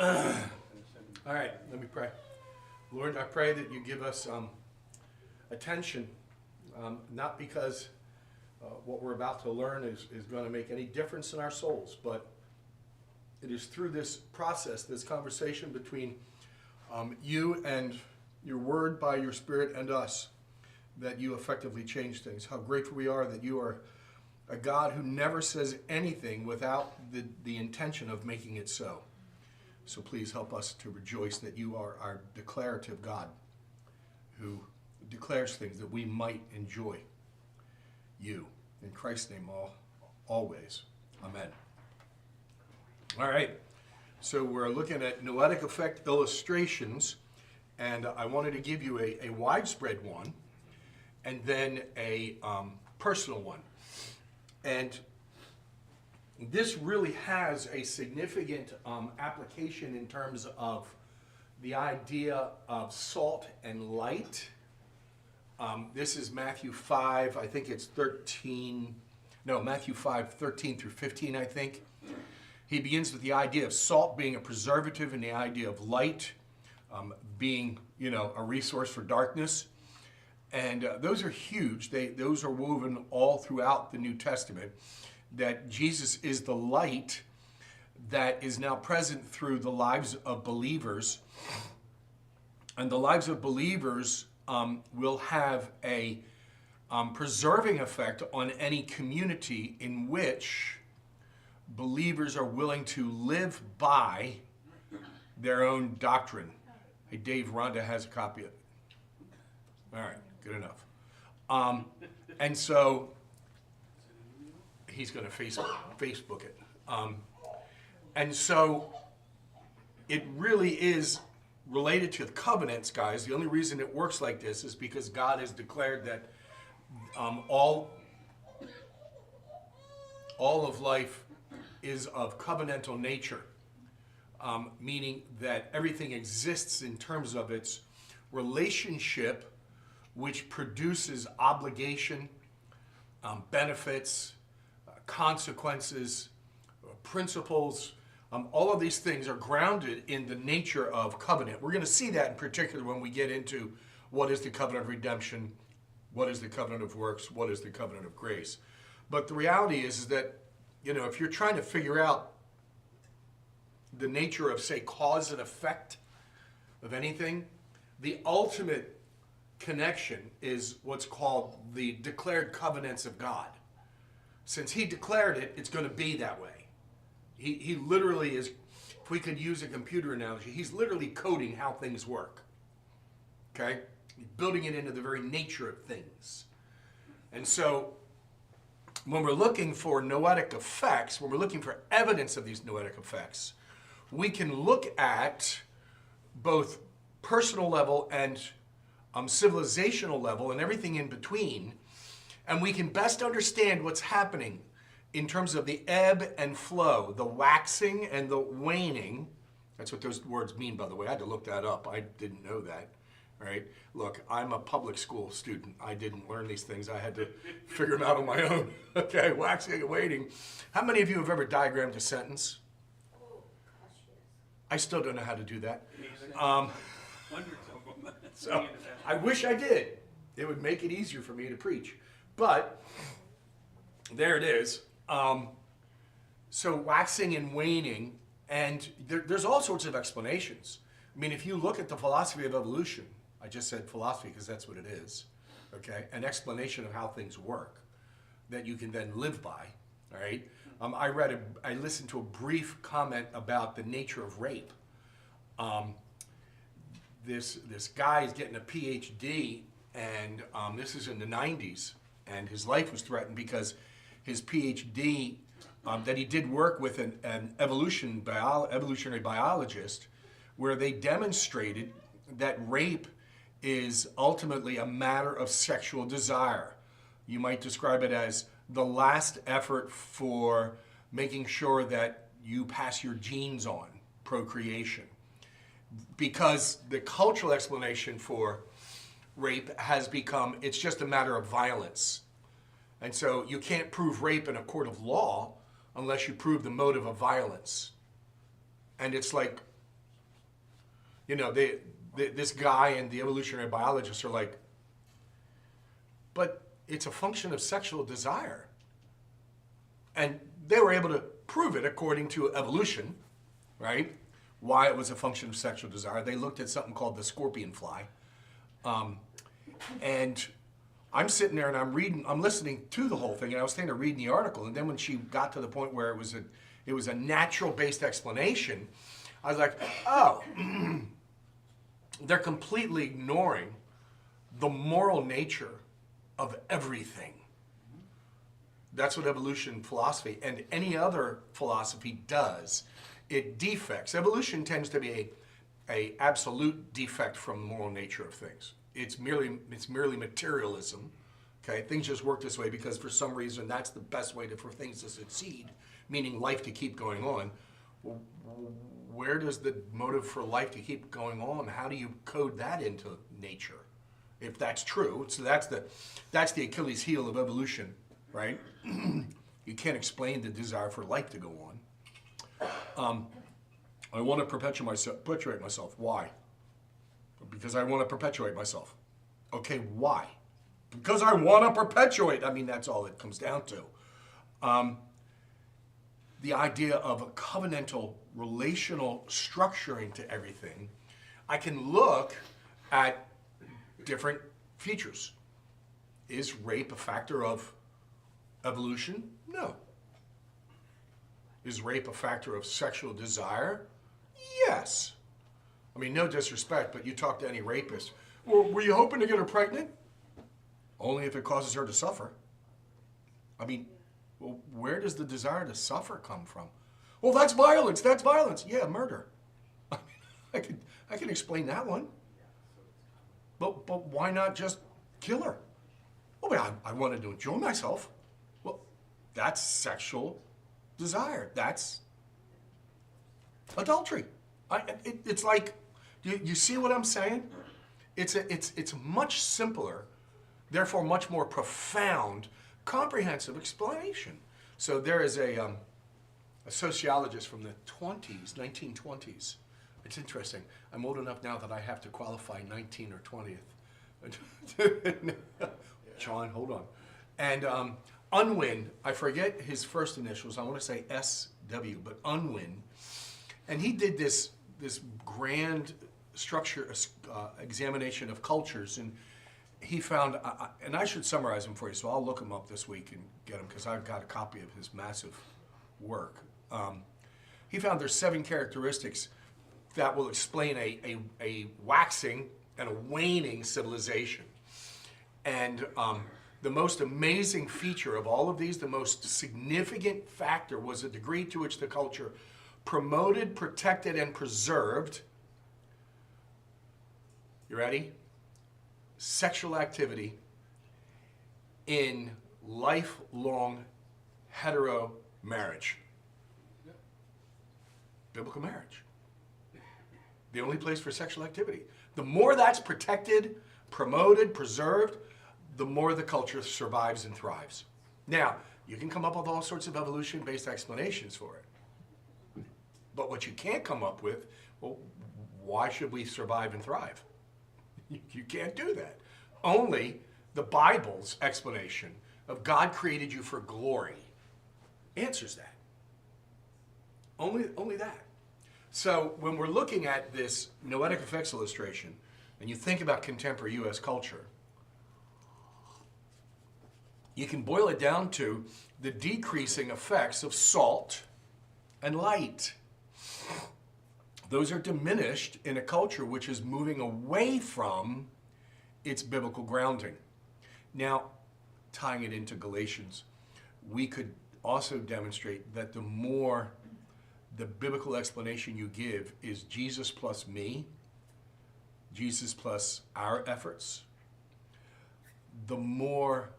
All right, let me pray. Lord, I pray that you give us attention, not because what we're about to learn is going to make any difference in our souls, but it is through this process, this conversation between you and your word by your Spirit and us, that you effectively change things. How grateful we are that you are a God who never says anything without the intention of making it so. So please help us to rejoice that you are our declarative God who declares things that we might enjoy you. In Christ's name, always. Amen. All right. So we're looking at noetic effect illustrations, and I wanted to give you a widespread one and then a personal one. And this really has a significant application in terms of the idea of salt and light. This is Matthew 5, I think it's Matthew 5, 13 through 15, I think. He begins with the idea of salt being a preservative and the idea of light being, a resource for darkness. And those are huge. Those are woven all throughout the New Testament, that Jesus is the light that is now present through the lives of believers. And the lives of believers will have a preserving effect on any community in which believers are willing to live by their own doctrine. Hey, Dave, Rhonda has a copy of it. All right, good enough. And so he's going to Facebook it. And so it really is related to the covenants, guys. The only reason it works like this is because God has declared that all of life is of covenantal nature, meaning that everything exists in terms of its relationship, which produces obligation, benefits, consequences, principles. All of these things are grounded in the nature of covenant. We're going to see that in particular when we get into what is the covenant of redemption, what is the covenant of works, what is the covenant of grace. But the reality is that, if you're trying to figure out the nature of, say, cause and effect of anything, the ultimate connection is what's called the declared covenants of God. Since he declared it, it's going to be that way. He literally is, if we could use a computer analogy, he's literally coding how things work. Okay? Building it into the very nature of things. And so, when we're looking for noetic effects, when we're looking for evidence of these noetic effects, we can look at both personal level and civilizational level and everything in between, and we can best understand what's happening in terms of the ebb and flow, the waxing and the waning. That's what those words mean, by the way. I had to look that up. I didn't know that. Right? Look, I'm a public school student. I didn't learn these things. I had to figure them out on my own. Okay, waxing and waning. How many of you have ever diagrammed a sentence? I still don't know how to do that. So I wish I did. It would make it easier for me to preach. But there it is. So waxing and waning, and there's all sorts of explanations. I mean, if you look at the philosophy of evolution, I just said philosophy because that's what it is, okay? An explanation of how things work that you can then live by, all right? I listened to a brief comment about the nature of rape. This guy is getting a PhD, and this is in the 90s, and his life was threatened because his PhD that he did work with an evolutionary biologist, where they demonstrated that rape is ultimately a matter of sexual desire. You might describe it as the last effort for making sure that you pass your genes on, procreation. Because the cultural explanation for rape has become, it's just a matter of violence. And so you can't prove rape in a court of law unless you prove the motive of violence. And it's like You know, this guy and the evolutionary biologists are like, but it's a function of sexual desire. And they were able to prove it according to evolution, right? Why it was a function of sexual desire. They looked at something called the scorpion fly. And I'm sitting there and I'm listening to the whole thing, and I was thinking of reading the article. And then when she got to the point where it was a natural-based explanation, I was like, oh, they're completely ignoring the moral nature of everything. That's what evolution philosophy and any other philosophy does. It defects. Evolution tends to be a absolute defect from the moral nature of things. It's merely materialism. Okay, things just work this way because for some reason that's the best way for things to succeed, meaning life to keep going on. Where does the motive for life to keep going on? How do you code that into nature? If that's true, so that's the Achilles heel of evolution, right? You can't explain the desire for life to go on. I want to perpetuate myself. Why? Because I want to perpetuate myself. Okay, why? Because I want to perpetuate. I mean, that's all it comes down to. The idea of a covenantal, relational structuring to everything, I can look at different features. Is rape a factor of evolution? No. Is rape a factor of sexual desire? Yes. I mean, no disrespect, but you talk to any rapist. Well, were you hoping to get her pregnant? Only if it causes her to suffer. I mean, well, where does the desire to suffer come from? Well, that's violence. That's violence. Yeah, murder. I mean, I can explain that one. But why not just kill her? Well, I wanted to enjoy myself. Well, that's sexual desire. That's adultery. It's like, you see what I'm saying? It's much simpler, therefore much more profound, comprehensive explanation. So there is a sociologist from the 1920s. It's interesting. I'm old enough now that I have to qualify 19 or 20th. John, hold on. And Unwin, I forget his first initials. I want to say SW, but Unwin. And he did this grand structure examination of cultures, and he found, and I should summarize them for you, so I'll look them up this week and get them because I've got a copy of his massive work. He found there's 7 characteristics that will explain a waxing and a waning civilization. And the most amazing feature of all of these, the most significant factor, was the degree to which the culture promoted, protected, and preserved, you ready? Sexual activity in lifelong hetero marriage. Biblical marriage. The only place for sexual activity. The more that's protected, promoted, preserved, the more the culture survives and thrives. Now, you can come up with all sorts of evolution-based explanations for it. But what you can't come up with, well, why should we survive and thrive? You can't do that. Only the Bible's explanation of God created you for glory answers that. Only that. So when we're looking at this noetic effects illustration, and you think about contemporary U.S. culture, you can boil it down to the decreasing effects of salt and light. Those are diminished in a culture which is moving away from its biblical grounding. Now, tying it into Galatians, we could also demonstrate that the more the biblical explanation you give is Jesus plus me, Jesus plus our efforts, the more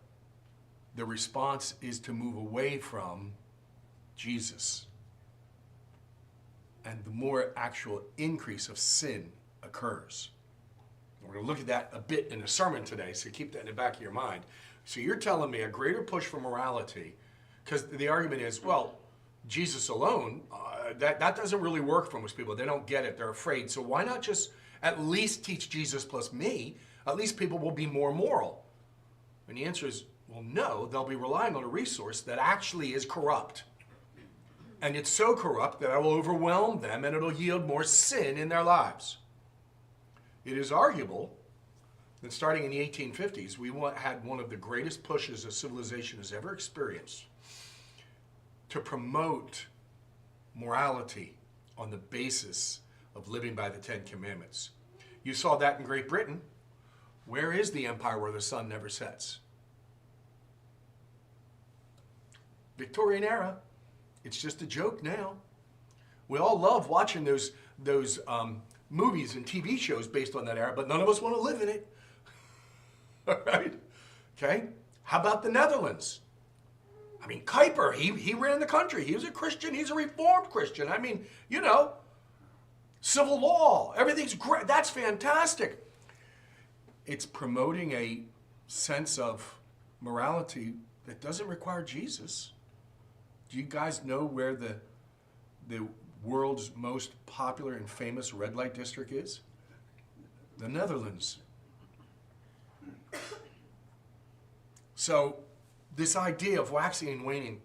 the response is to move away from Jesus. And the more actual increase of sin occurs. We're going to look at that a bit in the sermon today, so keep that in the back of your mind. So you're telling me a greater push for morality, because the argument is, well, Jesus alone, that doesn't really work for most people. They don't get it. They're afraid. So why not just at least teach Jesus plus me? At least people will be more moral. And the answer is, well, no. They'll be relying on a resource that actually is corrupt. And it's so corrupt that I will overwhelm them and it'll yield more sin in their lives. It is arguable that starting in the 1850s, we had one of the greatest pushes a civilization has ever experienced to promote morality on the basis of living by the Ten Commandments. You saw that in Great Britain. Where is the empire where the sun never sets? Victorian era. It's just a joke now. We all love watching those movies and TV shows based on that era, but none of us want to live in it. All right? Okay? How about the Netherlands? I mean, Kuyper, he ran the country. He was a Christian. He's a Reformed Christian. I mean, you know, civil law. Everything's great. That's fantastic. It's promoting a sense of morality that doesn't require Jesus. Do you guys know where the world's most popular and famous red light district is? The Netherlands. So this idea of waxing and waning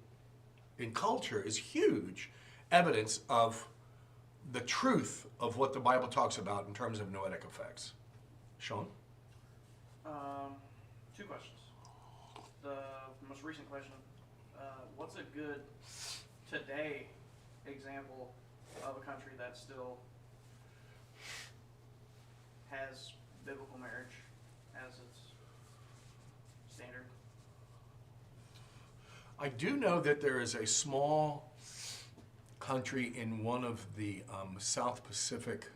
in culture is huge evidence of the truth of what the Bible talks about in terms of noetic effects. Sean? Two questions. The most recent question, what's a good today example of a country that still has biblical marriage as its standard? I do know that there is a small country in one of the South Pacific,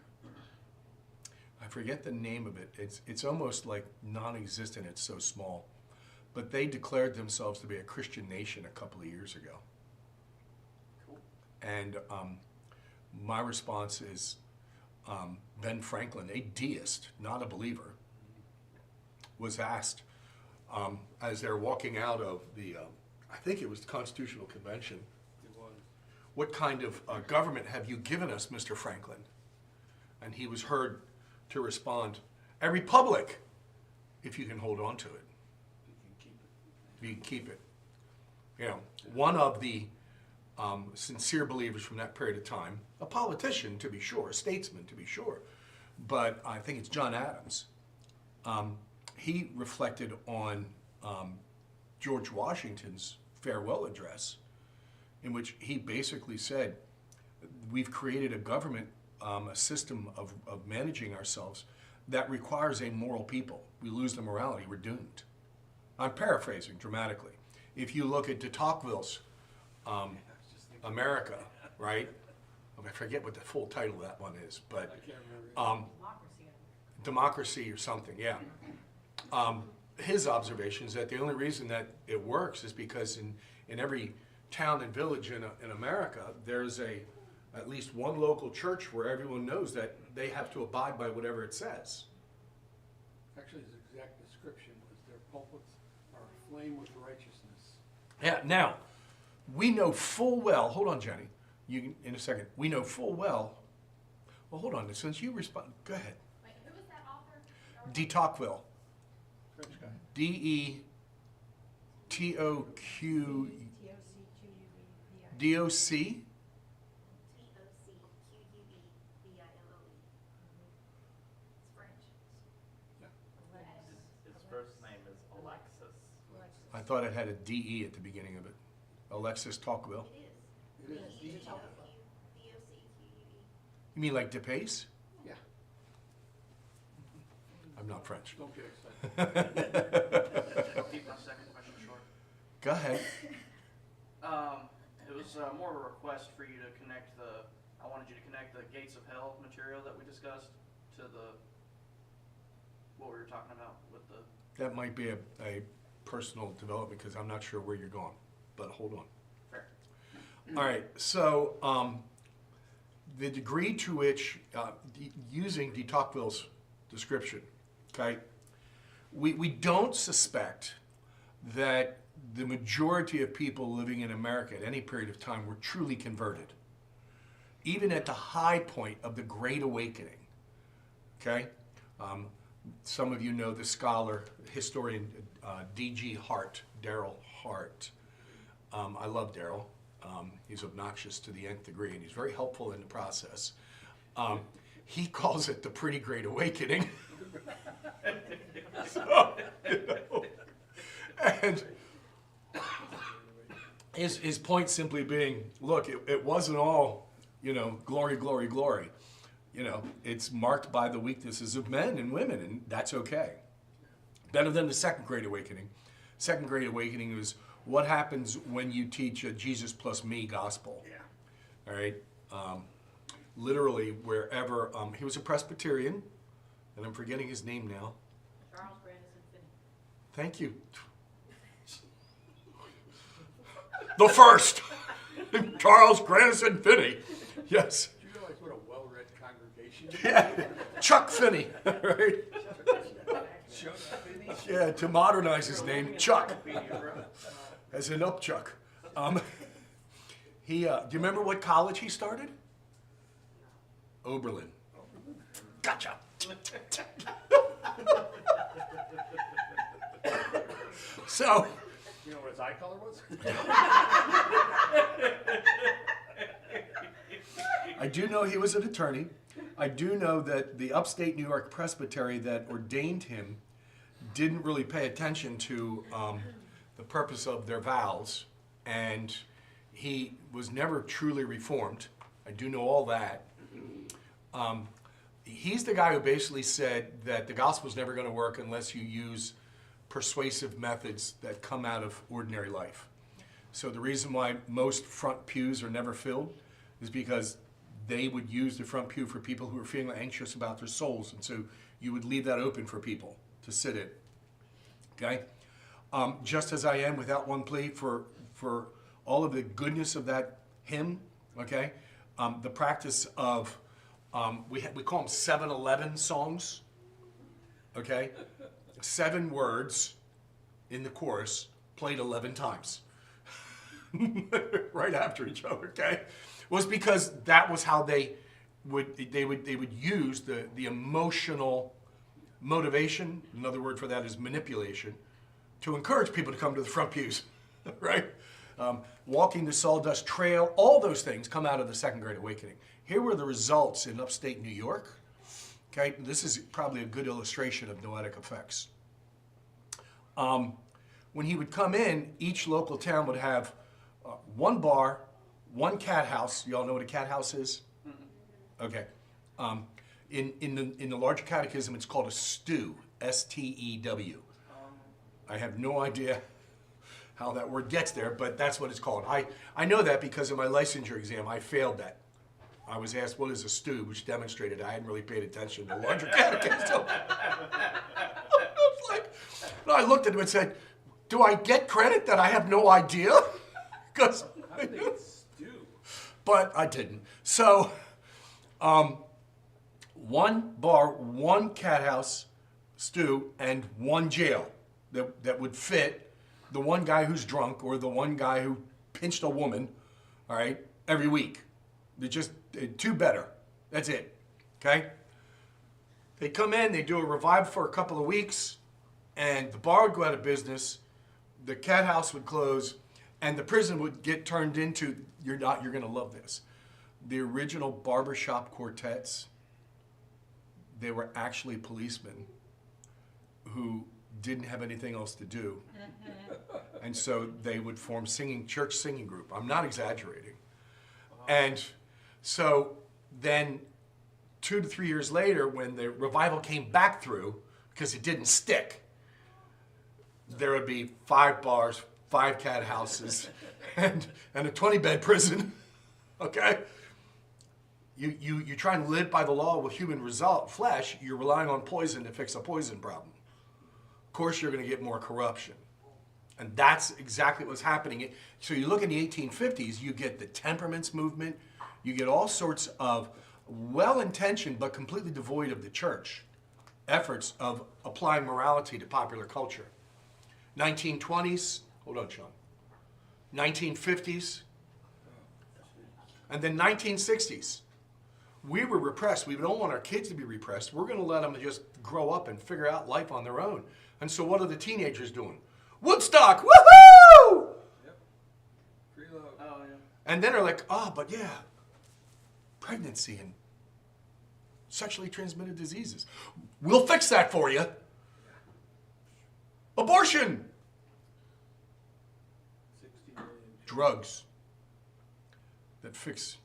I forget the name of it. It's almost like non-existent, it's so small. But they declared themselves to be a Christian nation a couple of years ago. Cool. And my response is Ben Franklin, a deist, not a believer, was asked as they're walking out of the, I think it was the Constitutional Convention, It was. what kind of government have you given us, Mr. Franklin? And he was heard to respond, a republic, if you can hold on to it. You can keep it. You know, one of the sincere believers from that period of time, a politician to be sure, a statesman to be sure, but I think it's John Adams. He reflected on George Washington's farewell address, in which he basically said, we've created a government, a system of managing ourselves that requires a moral people. We lose the morality, we're doomed. I'm paraphrasing dramatically. If you look at de Tocqueville's America, right? I forget what the full title of that one is, but I can't remember. Democracy or something, yeah. His observation is that the only reason that it works is because in every town and village in America, there's at least one local church where everyone knows that they have to abide by whatever it says. Actually, his exact description was their pulpits are aflame with righteousness. Yeah, now, we know full well, hold on, Jenny, in a second, we know full well, hold on, since you respond, go ahead. Wait, who was that author? De Tocqueville, French guy. D-E-T-O-Q, D-O-C? Tocqueville. It's French. His first name is Alexis. I thought it had a D-E at the beginning of it. Alexis Tocqueville. It is. It is. V-O-C-Q-U-E. You mean like DePace? Yeah. I'm not French. Don't get excited. I'll keep my second question short. Go ahead. It was more of a request for you to connect I wanted you to connect the Gates of Hell material that we discussed to what we were talking about with the, That might be a personal development because I'm not sure where you're going, but hold on. fair. All right, so the degree to which, using de Tocqueville's description, okay, we don't suspect that the majority of people living in America at any period of time were truly converted. Even at the high point of the Great Awakening, okay? Some of you know the scholar, historian, D.G. Hart, Daryl Hart. I love Daryl. He's obnoxious to the nth degree, and he's very helpful in the process. He calls it the Pretty Great Awakening. So, you know, and his point simply being, look, it wasn't all, you know, glory, glory, glory. You know, it's marked by the weaknesses of men and women, and that's okay. Better than the Second Great Awakening. Second Great Awakening is what happens when you teach a Jesus plus me gospel. Yeah. All right. Literally, wherever he was a Presbyterian, and I'm forgetting his name now. Charles Grandison Finney. Thank you. The first, Charles Grandison Finney. Yes. Do you realize what a well-read congregation? Yeah. Chuck Finney, right? Chuck Finney? Yeah, to modernize his name, Chuck, as in Upchuck. Do you remember what college he started? Oberlin. Gotcha. So, You know what his eye color was? I do know he was an attorney. I do know that the upstate New York presbytery that ordained him didn't really pay attention to the purpose of their vows, and he was never truly reformed. I do know all that. He's the guy who basically said that the gospel's never going to work unless you use persuasive methods that come out of ordinary life. So the reason why most front pews are never filled is because they would use the front pew for people who are feeling anxious about their souls, and so you would leave that open for people to sit in. Okay? Just as I am without one plea for all of the goodness of that hymn, okay? The practice of, we call them 7-11 songs, okay? 7 words in the chorus played 11 times. Right after each other, okay? Was because that was how they would use the emotional motivation, another word for that is manipulation, to encourage people to come to the front pews, right? Walking the sawdust trail, all those things come out of the Second Great Awakening. Here were the results in upstate New York. Okay, this is probably a good illustration of noetic effects. When he would come in, each local town would have one bar, one cat house. You all know what a cat house is? Okay. In the larger catechism, it's called a stew, S-T-E-W. I have no idea how that word gets there, but that's what it's called. I know that because in my licensure exam, I failed that. I was asked, what is a stew, which demonstrated I hadn't really paid attention to the larger catechism. I looked at him and said, do I get credit that I have no idea? Because How did they get stew? but I didn't. So, one bar, one cat house, stew, and one jail that would fit the one guy who's drunk or the one guy who pinched a woman, all right, every week. They're just 2 better. That's it, okay? They come in, they do a revival for a couple of weeks, and the bar would go out of business, the cat house would close, and the prison would get turned into, you're going to love this, the original barbershop quartets. They were actually policemen who didn't have anything else to do. And so they would form church singing group. I'm not exaggerating. And so then 2 to 3 years later, when the revival came back through, because it didn't stick, there would be 5 bars, 5 cat houses, and a 20-bed prison, okay? You try and live by the law with human flesh, you're relying on poison to fix a poison problem. Of course, you're going to get more corruption. And that's exactly what's happening. So you look in the 1850s, you get the temperaments movement, you get all sorts of well-intentioned but completely devoid of the church efforts of applying morality to popular culture. 1920s, hold on, Sean. 1950s, and then 1960s. We were repressed. We don't want our kids to be repressed. We're going to let them just grow up and figure out life on their own. And so what are the teenagers doing? Woodstock, woohoo! Yep. Free love. Oh, yeah. And then they're like, but yeah, pregnancy and sexually transmitted diseases. We'll fix that for you. Abortion. 60 million. Drugs that fix.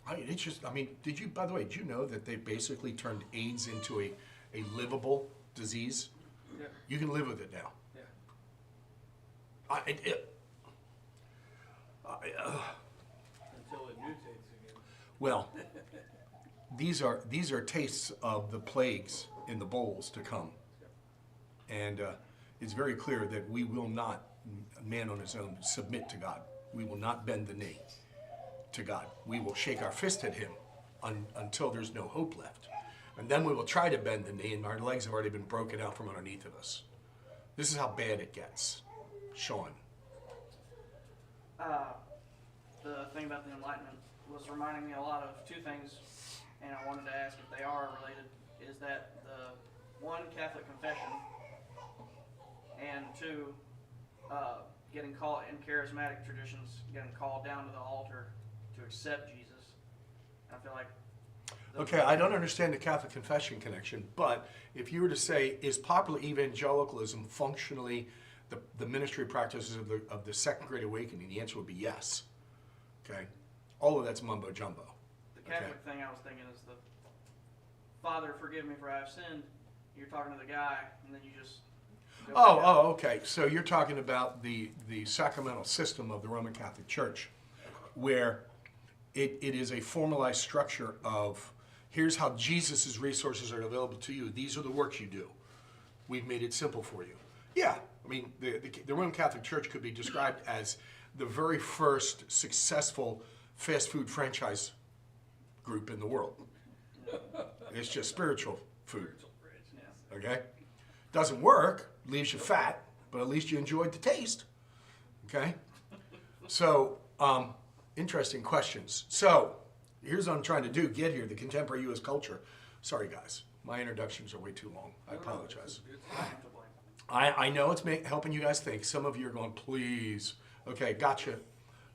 By the way, did you know that they basically turned AIDS into a livable disease? Yeah, You can live with it now. yeah. Until it mutates again. Well, these are tastes of the plagues in the bowls to come. And it's very clear that we will not, man on his own, submit to God. We will not bend the knee to God. We will shake our fist at him until there's no hope left. And then we will try to bend the knee, and our legs have already been broken out from underneath of us. This is how bad it gets. Sean. The thing about the Enlightenment was reminding me a lot of two things, and I wanted to ask if they are related. Is that the one, Catholic confession, and two, getting called in charismatic traditions, getting called down to the altar to accept Jesus. And I feel like Okay, I don't understand the Catholic confession connection, but if you were to say, is popular evangelicalism functionally the ministry practices of the Second Great Awakening, the answer would be yes. Okay? All of that's mumbo jumbo. the Catholic thing I was thinking is the Father, forgive me for I have sinned. You're talking to the guy, and then you just go back out. Okay. So you're talking about the sacramental system of the Roman Catholic Church, where it is a formalized structure of here's how Jesus' resources are available to you. These are the works you do. We've made it simple for you. Yeah, I mean, the Roman Catholic Church could be described as the very first successful fast food franchise group in the world. It's just spiritual food. Okay? Doesn't work, leaves you fat, but at least you enjoyed the taste. Okay? So, interesting questions. So, here's what I'm trying to do, get here, the contemporary U.S. culture. Sorry, guys. My introductions are way too long. I apologize. I am to blame. I know it's helping you guys think. Some of you are going, please. Okay, gotcha.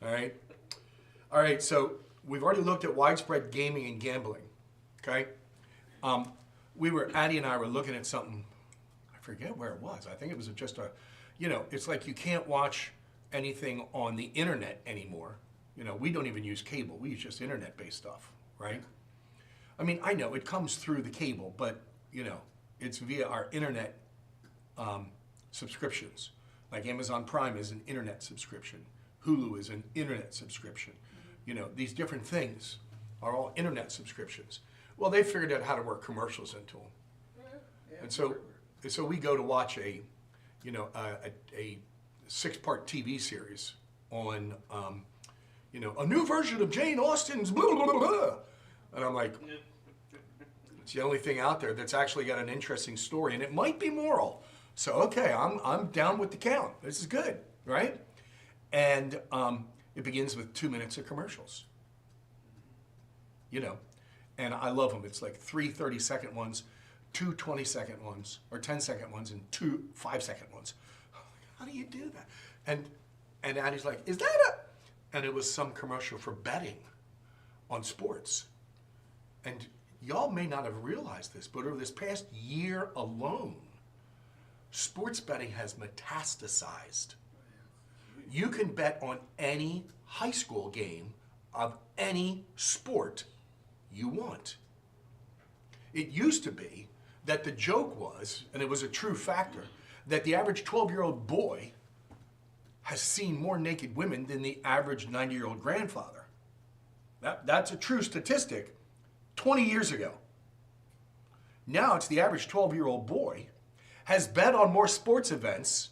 All right. All right, so we've already looked at widespread gaming and gambling. Okay? Addie and I were looking at something, I forget where it was. I think it was just it's like you can't watch anything on the internet anymore. We don't even use cable. We use just internet-based stuff, right? I mean, I know it comes through the cable, but, it's via our internet subscriptions. Like Amazon Prime is an internet subscription. Hulu is an internet subscription. These different things are all internet subscriptions. Well, they figured out how to work commercials into them. And so we go to watch a 6-part TV series on, a new version of Jane Austen's blah, blah, blah, blah. And I'm like, it's the only thing out there that's actually got an interesting story, and it might be moral. So, okay, I'm down with the count. This is good, right? And it begins with 2 minutes of commercials. And I love them. It's like 3 30-second ones, 2 20-second ones, or 10-second ones, and 2 5-second ones. How do you do that? And Addie's like, is that a... And it was some commercial for betting on sports. And y'all may not have realized this, but over this past year alone, sports betting has metastasized. You can bet on any high school game of any sport you want. It used to be that the joke was, and it was a true factor, that the average 12-year-old boy has seen more naked women than the average 90-year-old grandfather. That's a true statistic 20 years ago. Now it's the average 12-year-old boy has bet on more sports events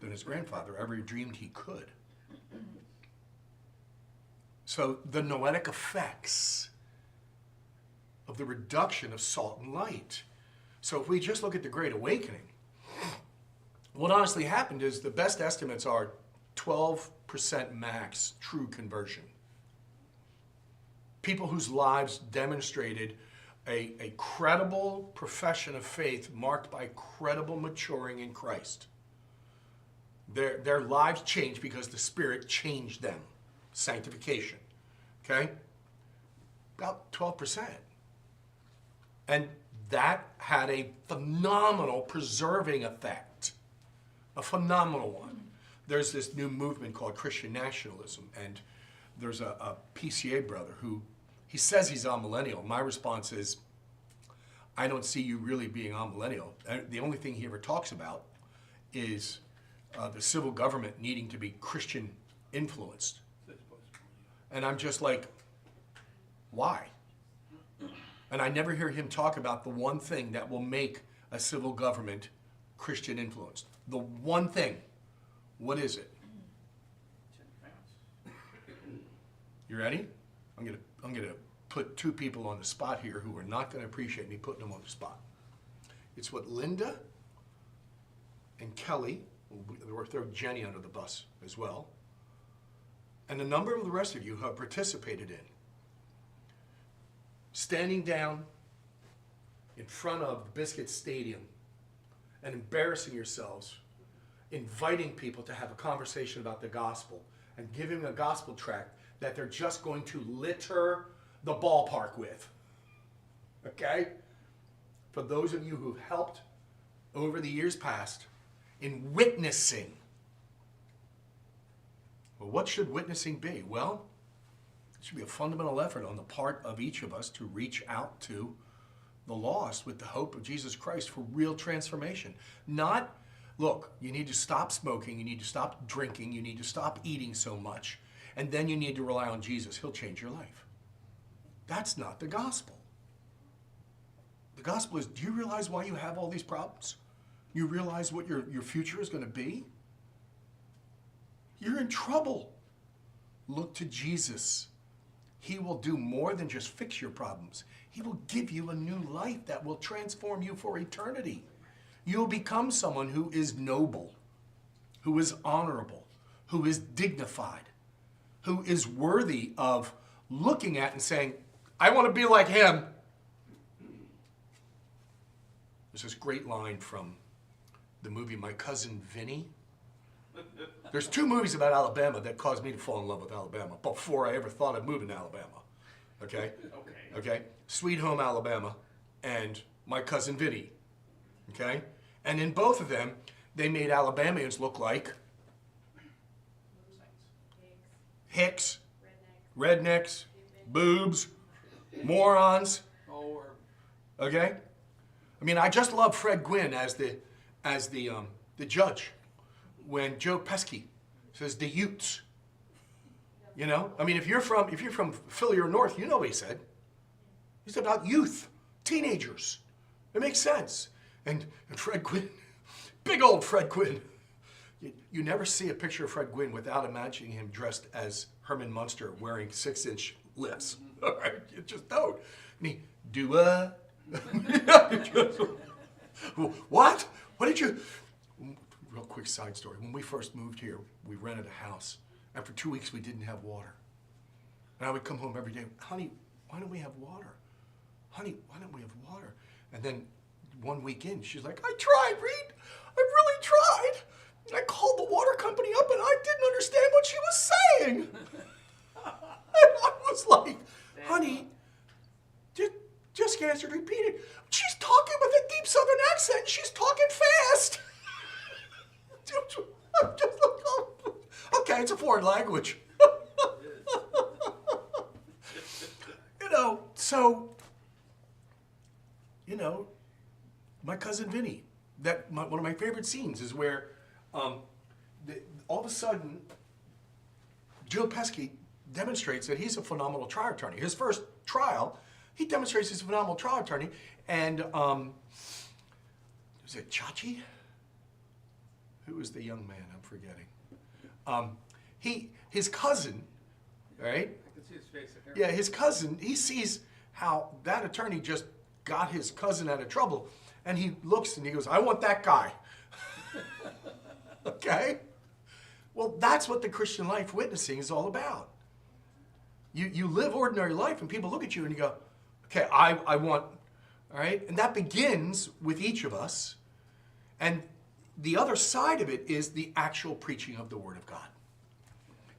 than his grandfather ever dreamed he could. So the noetic effects of the reduction of salt and light. So if we just look at the Great Awakening, what honestly happened is the best estimates are 12% max true conversion. People whose lives demonstrated a credible profession of faith marked by credible maturing in Christ. Their lives changed because the Spirit changed them. Sanctification. Okay? About 12%. And that had a phenomenal preserving effect. A phenomenal one. There's this new movement called Christian nationalism, and there's a PCA brother who, he says he's amillennial. My response is, I don't see you really being amillennial. The only thing he ever talks about is the civil government needing to be Christian influenced. And I'm just like, why? And I never hear him talk about the one thing that will make a civil government Christian influenced. The one thing. What is it? You ready? I'm gonna put two people on the spot here who are not gonna appreciate me putting them on the spot. It's what Linda and Kelly, we'll throw Jenny under the bus as well, and a number of the rest of you have participated in. Standing down in front of Biscuit Stadium and embarrassing yourselves, inviting people to have a conversation about the gospel and giving a gospel tract that they're just going to litter the ballpark with. Okay? For those of you who've helped over the years past in witnessing. Well, what should witnessing be? Well, it should be a fundamental effort on the part of each of us to reach out to the lost with the hope of Jesus Christ for real transformation. Not, look, you need to stop smoking, you need to stop drinking, you need to stop eating so much, and then you need to rely on Jesus. He'll change your life. That's not the gospel. The gospel is, do you realize why you have all these problems? You realize what your future is going to be? You're in trouble. Look to Jesus. He will do more than just fix your problems. He will give you a new life that will transform you for eternity. You'll become someone who is noble, who is honorable, who is dignified, who is worthy of looking at and saying, I want to be like him. There's this great line from the movie My Cousin Vinny. There's two movies about Alabama that caused me to fall in love with Alabama before I ever thought of moving to Alabama. Okay? Okay? Sweet Home Alabama and My Cousin Vinny. Okay? And in both of them, they made Alabamians look like hicks, rednecks, boobs, morons. Okay? I mean, I just love Fred Gwynn as the judge when Joe Pesci says the Utes. You know? I mean, if you're from Philly or North, you know what he said. He's about youth, teenagers. It makes sense. And Fred Gwynn, big old Fred Gwynn. You never see a picture of Fred Gwynn without imagining him dressed as Herman Munster wearing 6-inch lips. All right? You just don't. And he, what? What did you... Real quick side story. When we first moved here, we rented a house. And for 2 weeks, we didn't have water. And I would come home every day, honey, why don't we have water? Honey, why don't we have water? And then 1 week in, she's like, I tried, Reed. I really tried. And I called the water company up and I didn't understand what she was saying. And I was like, honey, just answer, repeat it. She's talking with a deep Southern accent. She's talking fast. I'm just like, oh, okay, it's a foreign language. So, My Cousin Vinny. One of my favorite scenes is where all of a sudden Joe Pesci demonstrates that he's a phenomenal trial attorney. His first trial, he demonstrates he's a phenomenal trial attorney, and was it Chachi? Who was the young man? I'm forgetting. His cousin, right? I can see his face in here. Yeah, his cousin, he sees how that attorney just got his cousin out of trouble, and he looks and he goes, I want that guy. Okay? Well, that's what the Christian life witnessing is all about. You live ordinary life and people look at you and you go, okay, I want, all right? And that begins with each of us. And the other side of it is the actual preaching of the Word of God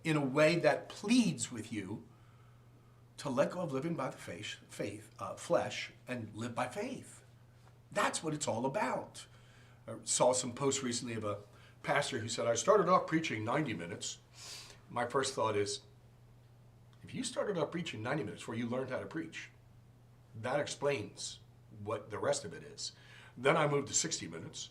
in a way that pleads with you to let go of living by the flesh and live by faith. That's what it's all about. I saw some posts recently of a pastor who said, I started off preaching 90 minutes. My first thought is, if you started off preaching 90 minutes before you learned how to preach, that explains what the rest of it is. Then I moved to 60 minutes.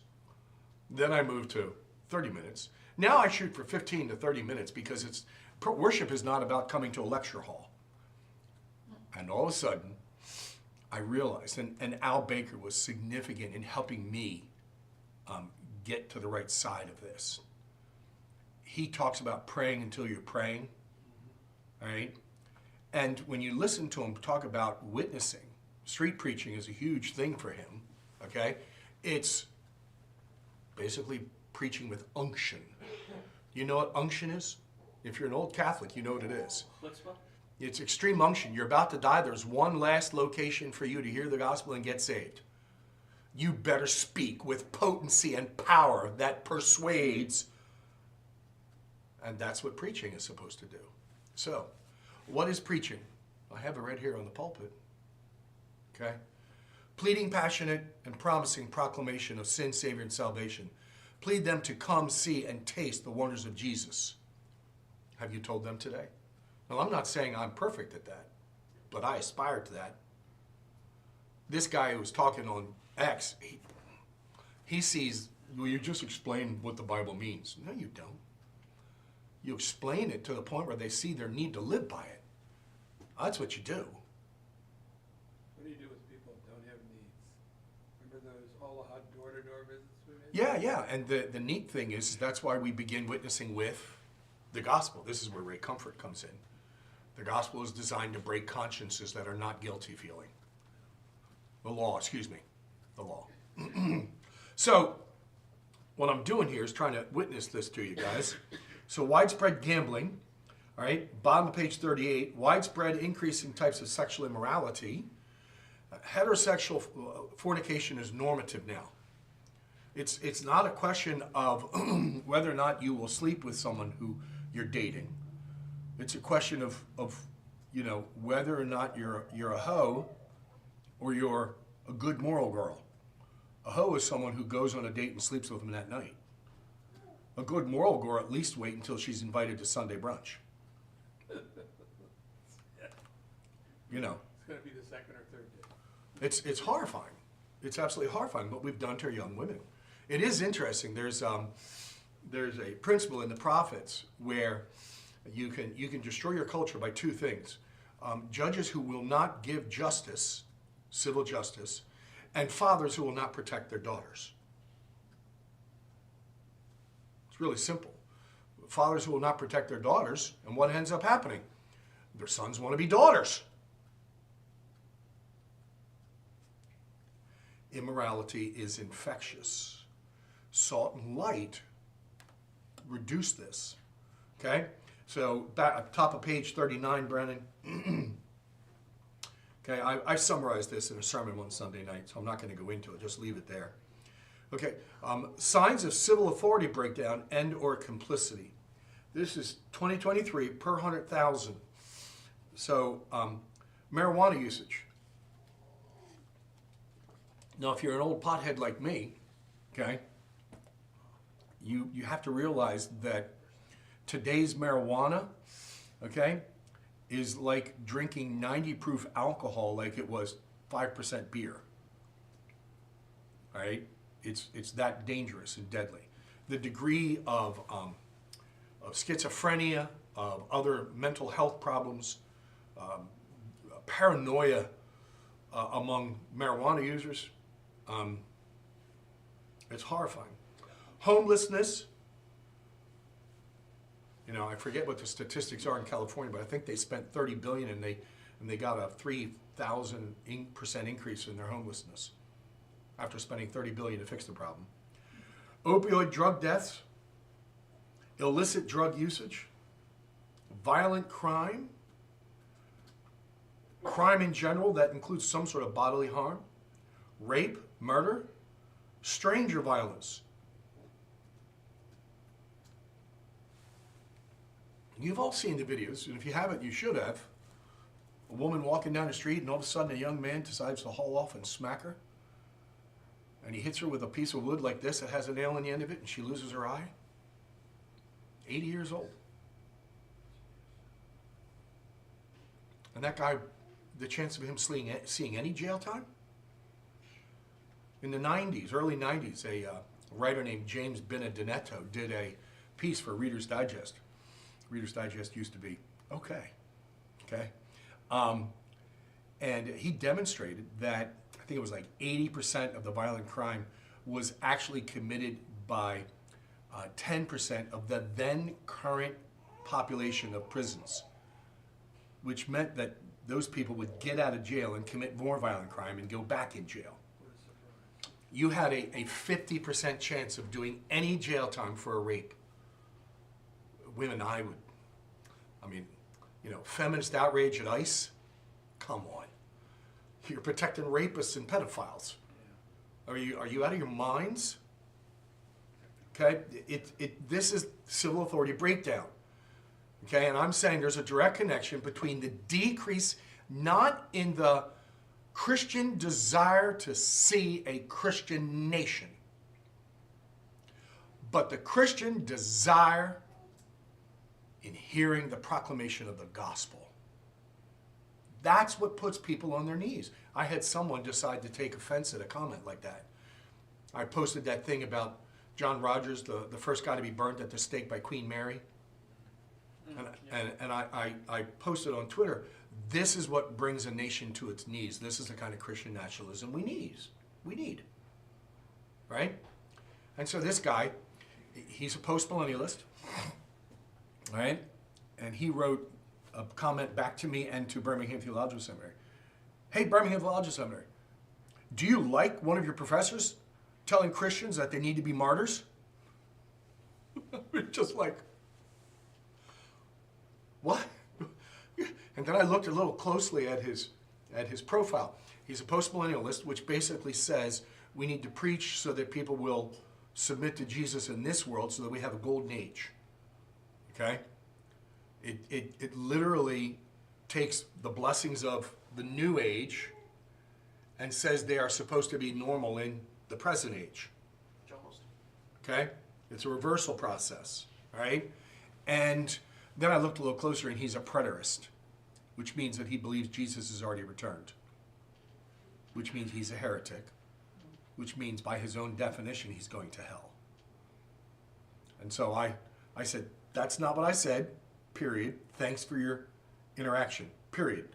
Then I moved to 30 minutes. Now I shoot for 15 to 30 minutes because worship is not about coming to a lecture hall. And all of a sudden, I realized, and Al Baker was significant in helping me get to the right side of this. He talks about praying until you're praying, all right? And when you listen to him talk about witnessing, street preaching is a huge thing for him, okay? It's basically preaching with unction. You know what unction is? If you're an old Catholic, you know what it is. Chutzpah? It's extreme unction. You're about to die. There's one last location for you to hear the gospel and get saved. You better speak with potency and power that persuades. And that's what preaching is supposed to do. So, what is preaching? I have it right here on the pulpit. Okay? Pleading passionate and promising proclamation of sin, Savior, and salvation. Plead them to come, see, and taste the wonders of Jesus. Have you told them today? Well, I'm not saying I'm perfect at that, but I aspire to that. This guy who was talking on X, he sees, well, you just explain what the Bible means. No, you don't. You explain it to the point where they see their need to live by it. That's what you do. What do you do with people that don't have needs? Remember those all the hot door-to-door visits we made? Yeah. And the neat thing is that's why we begin witnessing with the gospel. This is where Ray Comfort comes in. The gospel is designed to break consciences that are not guilty feeling. The law. So, what I'm doing here is trying to witness this to you guys. So, widespread gambling, all right, bottom of page 38, widespread increasing types of sexual immorality. Heterosexual fornication is normative now. It's not a question of whether or not you will sleep with someone who you're dating. It's a question of whether or not you're a hoe or you're a good moral girl. A hoe is someone who goes on a date and sleeps with them that night. A good moral girl at least wait until she's invited to Sunday brunch. You know. It's going to be the second or third day. It's horrifying. It's absolutely horrifying what we've done to our young women. It is interesting. There's a principle in the prophets where you can destroy your culture by two things. Judges who will not give justice, civil justice, and fathers who will not protect their daughters. It's really simple. Fathers who will not protect their daughters, and what ends up happening? Their sons want to be daughters. Immorality is infectious. Salt and light reduce this. Okay? So back at top of page 39, Brennan. Okay, I summarized this in a sermon one Sunday night, so I'm not going to go into it. Just leave it there. Okay, signs of civil authority breakdown and or complicity. This is 2023 per 100,000. So marijuana usage. Now, if you're an old pothead like me, okay, you have to realize that today's marijuana, okay, is like drinking 90 proof alcohol like it was 5% beer. All right? It's that dangerous and deadly. The degree of schizophrenia, of other mental health problems, paranoia among marijuana users, it's horrifying. Homelessness. You know, I forget what the statistics are in California, but I think they spent $30 billion and they got a 3,000% increase in their homelessness after spending $30 billion to fix the problem. Opioid drug deaths. illicit drug usage, violent crime, crime in general that includes some sort of bodily harm, rape, murder, stranger violence. You've all seen the videos, and if you haven't, you should have. A woman walking down the street, and all of a sudden a young man decides to haul off and smack her. And he hits her with a piece of wood like this that has a nail in the end of it, and she loses her eye. 80 years old. And that guy, the chance of him seeing any jail time? In the 90s, early 90s, a writer named James Benedetto did a piece for Reader's Digest. Reader's Digest used to be okay. And he demonstrated that, I think it was like 80% of the violent crime was actually committed by 10% of the then current population of prisons, which meant that those people would get out of jail and commit more violent crime and go back in jail. You had a 50% chance of doing any jail time for a rape. Women, feminist outrage at ICE? Come on. You're protecting rapists and pedophiles. Are you out of your minds? Okay, this is civil authority breakdown. Okay, and I'm saying there's a direct connection between the decrease, not in the Christian desire to see a Christian nation, but the Christian desire in hearing the proclamation of the gospel. That's what puts people on their knees. I had someone decide to take offense at a comment like that. I posted that thing about John Rogers, the first guy to be burnt at the stake by Queen Mary. And I posted on Twitter, this is what brings a nation to its knees. This is the kind of Christian nationalism we need. Right? And so this guy, he's a post-millennialist, right? And he wrote a comment back to me and to Birmingham Theological Seminary. Hey, Birmingham Theological Seminary, do you like one of your professors telling Christians that they need to be martyrs? Just like, what? And then I looked a little closely at his profile. He's a post-millennialist, which basically says we need to preach so that people will submit to Jesus in this world so that we have a golden age. Okay? It literally takes the blessings of the new age and says they are supposed to be normal in the present age. Almost. Okay? It's a reversal process, right? And then I looked a little closer and he's a preterist, which means that he believes Jesus has already returned, which means he's a heretic, which means by his own definition he's going to hell. And so I said, that's not what I said, period. Thanks for your interaction, period.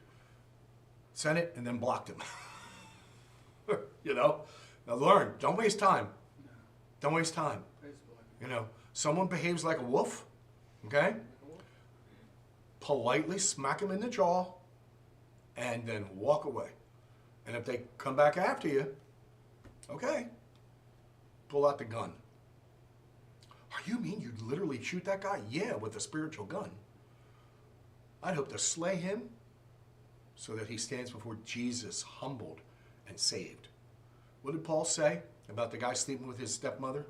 Sent it and then blocked him. Now learn, don't waste time. Don't waste time. Someone behaves like a wolf, okay? Politely smack him in the jaw and then walk away. And if they come back after you, okay, pull out the gun. You mean you'd literally shoot that guy? Yeah, with a spiritual gun. I'd hope to slay him so that he stands before Jesus humbled and saved. What did Paul say about the guy sleeping with his stepmother?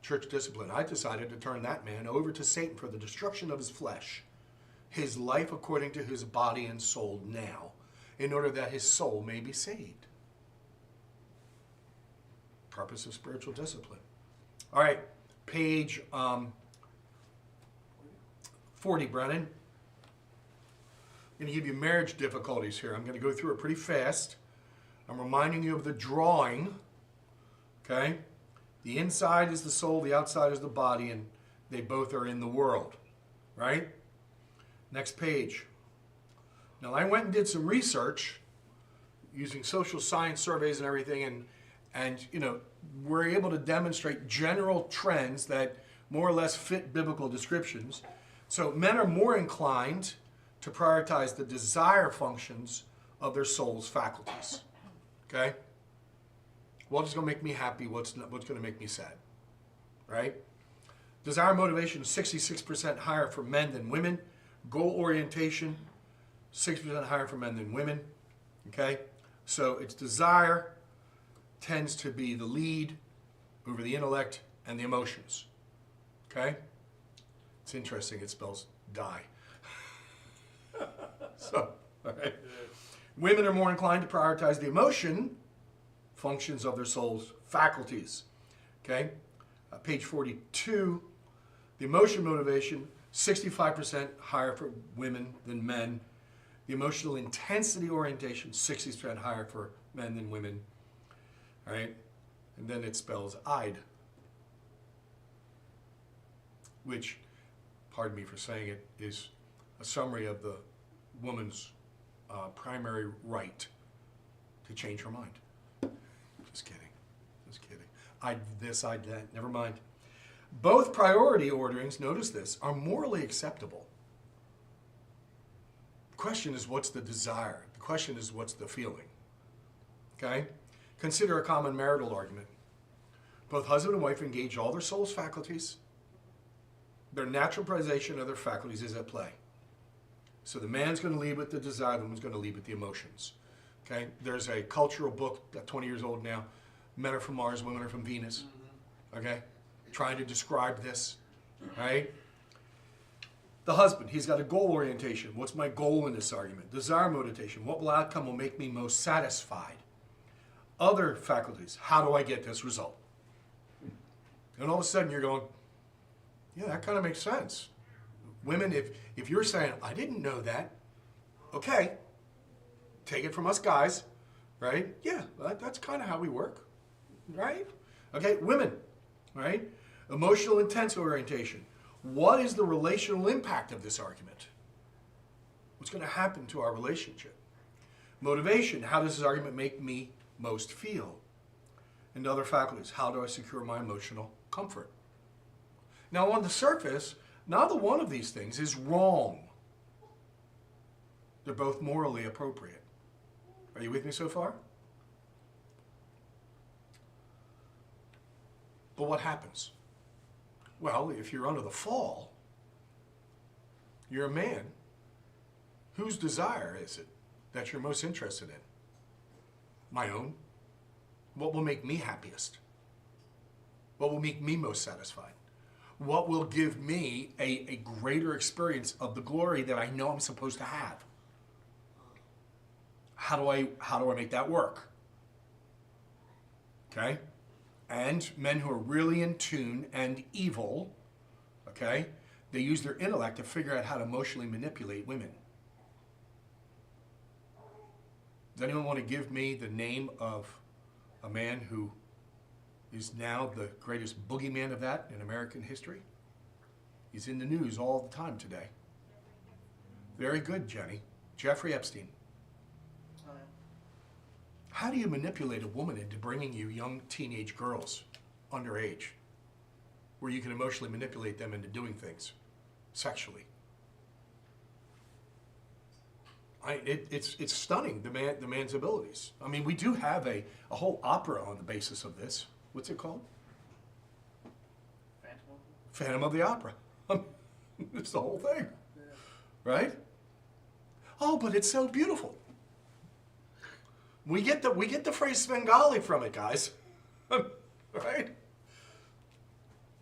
Church discipline. I decided to turn that man over to Satan for the destruction of his flesh, his life according to his body and soul now, in order that his soul may be saved. Purpose of spiritual discipline. All right, page 40, Brennan. I'm going to give you marriage difficulties here. I'm going to go through it pretty fast. I'm reminding you of the drawing, okay? The inside is the soul, the outside is the body, and they both are in the world, right? Next page. Now, I went and did some research using social science surveys and everything, and we're able to demonstrate general trends that more or less fit biblical descriptions. So men are more inclined to prioritize the desire functions of their soul's faculties. Okay? What's going to make me happy? What's going to make me sad? Right? Desire motivation is 66% higher for men than women. Goal orientation, 6% higher for men than women. Okay? So it's desire tends to be the lead over the intellect and the emotions. Okay? It's interesting, it spells die. So, all right. Women are more inclined to prioritize the emotion functions of their soul's faculties. Okay? Page 42, the emotion motivation, 65% higher for women than men. The emotional intensity orientation, 60% higher for men than women. All right? And then it spells I'd, which, pardon me for saying it, is a summary of the woman's primary right to change her mind. Just kidding. Just kidding. I'd this, I'd that. Never mind. Both priority orderings, notice this, are morally acceptable. The question is, what's the desire? The question is, what's the feeling? Okay? Consider a common marital argument. Both husband and wife engage all their soul's faculties. Their natural prioritization of their faculties is at play. So the man's going to lead with the desire, the woman's going to lead with the emotions. Okay? There's a cultural book, 20 years old now, Men Are From Mars, Women Are From Venus. Okay? Trying to describe this. Right? The husband, he's got a goal orientation. What's my goal in this argument? Desire motivation. What outcome will make me most satisfied? Other faculties, how do I get this result? And all of a sudden you're going, yeah, that kind of makes sense. Women, if you're saying, I didn't know that, okay, take it from us guys, right? Yeah, that's kind of how we work, right? Okay, women, right? Emotional intense orientation. What is the relational impact of this argument? What's going to happen to our relationship? Motivation, how does this argument make me most feel? And other faculties, how do I secure my emotional comfort? Now, on the surface, neither one of these things is wrong. They're both morally appropriate. Are you with me so far? But what happens? Well, if you're under the fall, you're a man. Whose desire is it that you're most interested in? My own. What will make me happiest? What will make me most satisfied? What will give me a greater experience of the glory that I know I'm supposed to have? How do I make that work? Okay? And men who are really in tune and evil, okay, they use their intellect to figure out how to emotionally manipulate women. Does anyone want to give me the name of a man who is now the greatest boogeyman of that in American history? He's in the news all the time today. Very good, Jenny. Jeffrey Epstein. Oh, yeah. How do you manipulate a woman into bringing you young teenage girls underage, where you can emotionally manipulate them into doing things sexually? It's stunning, the man's abilities. I mean, we do have a whole opera on the basis of this. What's it called? Phantom of the Opera. It's the whole thing, right? Oh, but it's so beautiful. We get the phrase Svengali from it, guys. Right?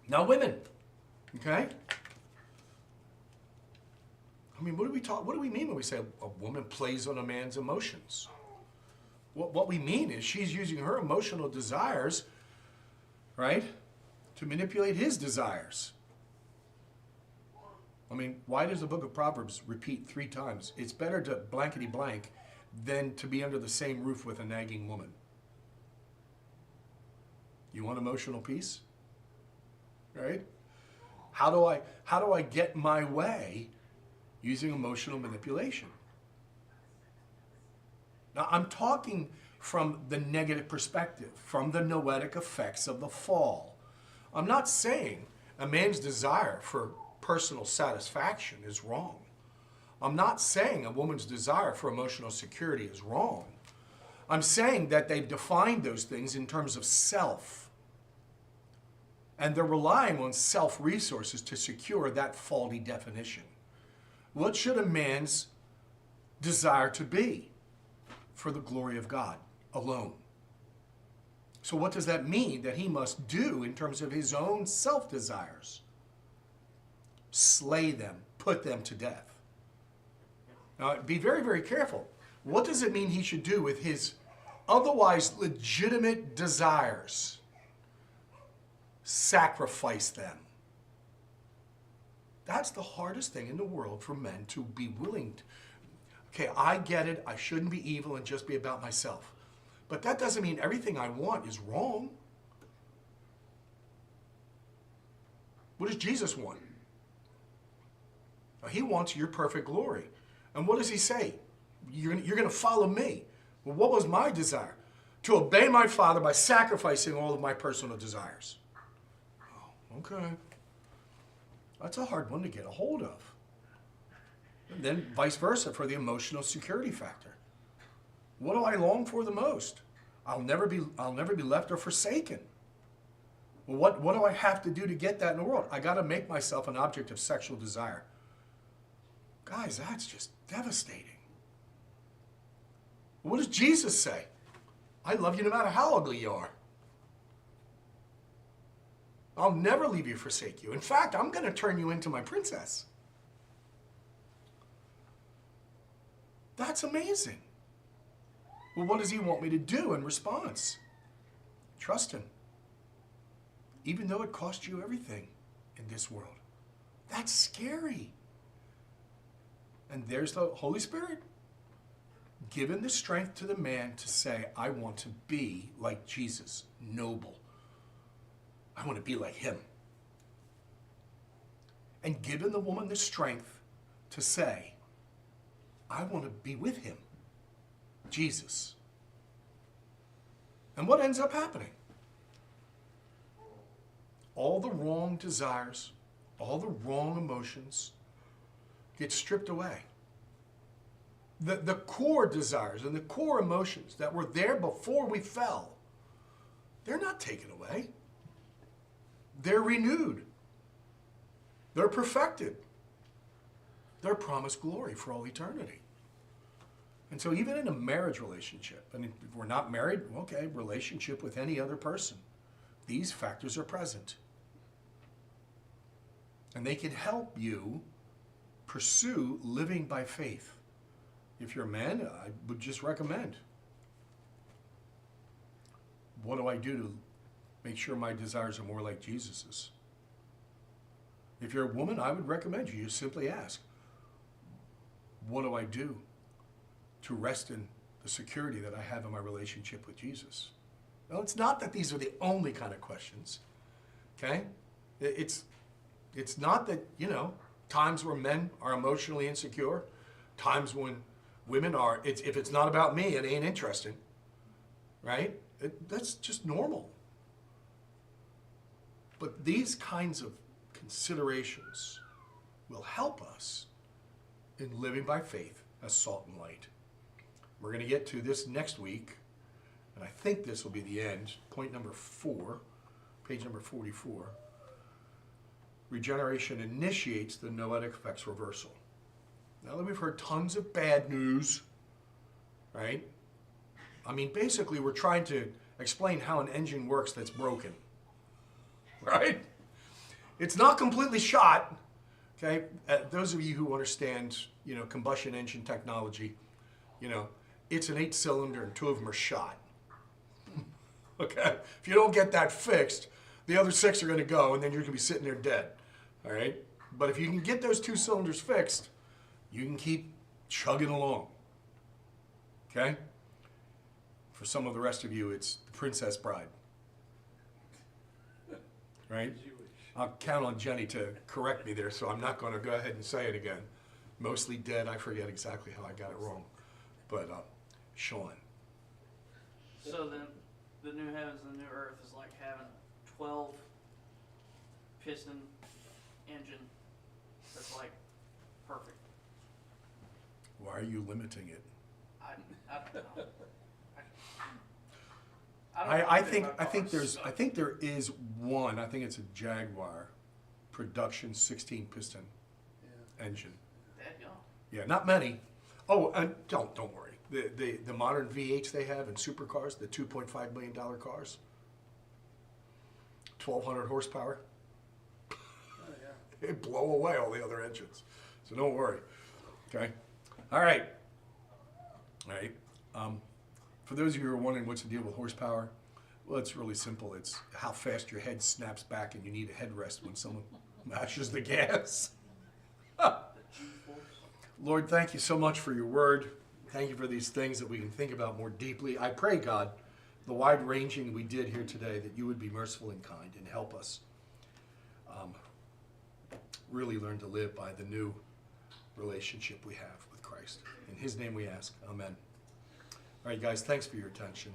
Now, women, okay? I mean, what do we mean when we say a woman plays on a man's emotions? What we mean is she's using her emotional desires, right, to manipulate his desires. I mean, why does the book of Proverbs repeat 3 times? It's better to blankety blank than to be under the same roof with a nagging woman. You want emotional peace? Right? How do I get my way using emotional manipulation? Now, I'm talking from the negative perspective, from the noetic effects of the fall. I'm not saying a man's desire for personal satisfaction is wrong. I'm not saying a woman's desire for emotional security is wrong. I'm saying that they've defined those things in terms of self. And they're relying on self-resources to secure that faulty definition. What should a man's desire to be? For the glory of God alone. So what does that mean that he must do in terms of his own self-desires? Slay them, put them to death. Now, be very, very careful. What does it mean he should do with his otherwise legitimate desires? Sacrifice them. That's the hardest thing in the world for men to be willing to. Okay, I get it. I shouldn't be evil and just be about myself. But that doesn't mean everything I want is wrong. What does Jesus want? He wants your perfect glory. And what does he say? You're going to follow me. Well, what was my desire? To obey my Father by sacrificing all of my personal desires. Oh, okay. That's a hard one to get a hold of. And then vice versa for the emotional security factor. What do I long for the most? I'll never be left or forsaken. Well, what do I have to do to get that in the world? I got to make myself an object of sexual desire. Guys, that's just devastating. What does Jesus say? I love you no matter how ugly you are. I'll never leave you, forsake you. In fact, I'm going to turn you into my princess. That's amazing. Well, what does he want me to do in response? Trust him. Even though it costs you everything in this world. That's scary. And there's the Holy Spirit giving the strength to the man to say, I want to be like Jesus, noble. I want to be like him. And giving the woman the strength to say, I want to be with him, Jesus. And what ends up happening? All the wrong desires, all the wrong emotions get stripped away. The core desires and the core emotions that were there before we fell, they're not taken away. They're renewed. They're perfected. They're promised glory for all eternity. And so even in a marriage relationship, and if we're not married, okay, relationship with any other person, these factors are present. And they can help you pursue living by faith. If you're a man, I would just recommend. What do I do to make sure my desires are more like Jesus's? If you're a woman, I would recommend you just simply ask, what do I do to rest in the security that I have in my relationship with Jesus? Well, it's not that these are the only kind of questions, okay? It's not that, times where men are emotionally insecure, times when women are, if it's not about me, it ain't interesting, right? That's just normal. But these kinds of considerations will help us in living by faith as salt and light. We're going to get to this next week, and I think this will be the end. Point number 4, page number 44. Regeneration initiates the noetic effects reversal. Now that we've heard tons of bad news, right? I mean, basically, we're trying to explain how an engine works that's broken, right? It's not completely shot, okay? Those of you who understand, combustion engine technology, it's an 8-cylinder and 2 of them are shot, okay? If you don't get that fixed, the other 6 are going to go, and then you're going to be sitting there dead, all right? But if you can get those 2 cylinders fixed, you can keep chugging along, okay? For some of the rest of you, it's the Princess Bride, right? I'll count on Jenny to correct me there, so I'm not going to go ahead and say it again. Mostly dead. I forget exactly how I got it wrong. But Sean. So then, the new heavens and the new earth is like having 12 piston engine that's like perfect. Why are you limiting it? I don't know. I don't know I anything think, about cars, so- I think there is one, I think it's a Jaguar production 16 piston Yeah. engine. Dadgum. Yeah, not many. Oh, and don't worry. The modern V8s they have in supercars, the $2.5 million cars, 1,200 horsepower, Oh, yeah. they blow away all the other engines. So don't worry. Okay. All right. All right. For those of you who are wondering what's the deal with horsepower, well, it's really simple. It's how fast your head snaps back and you need a headrest when someone mashes the gas. The G-force. Lord, thank you so much for your word. Thank you for these things that we can think about more deeply. I pray, God, the wide ranging we did here today, that you would be merciful and kind and help us really learn to live by the new relationship we have with Christ. In his name we ask. Amen. All right, guys, thanks for your attention.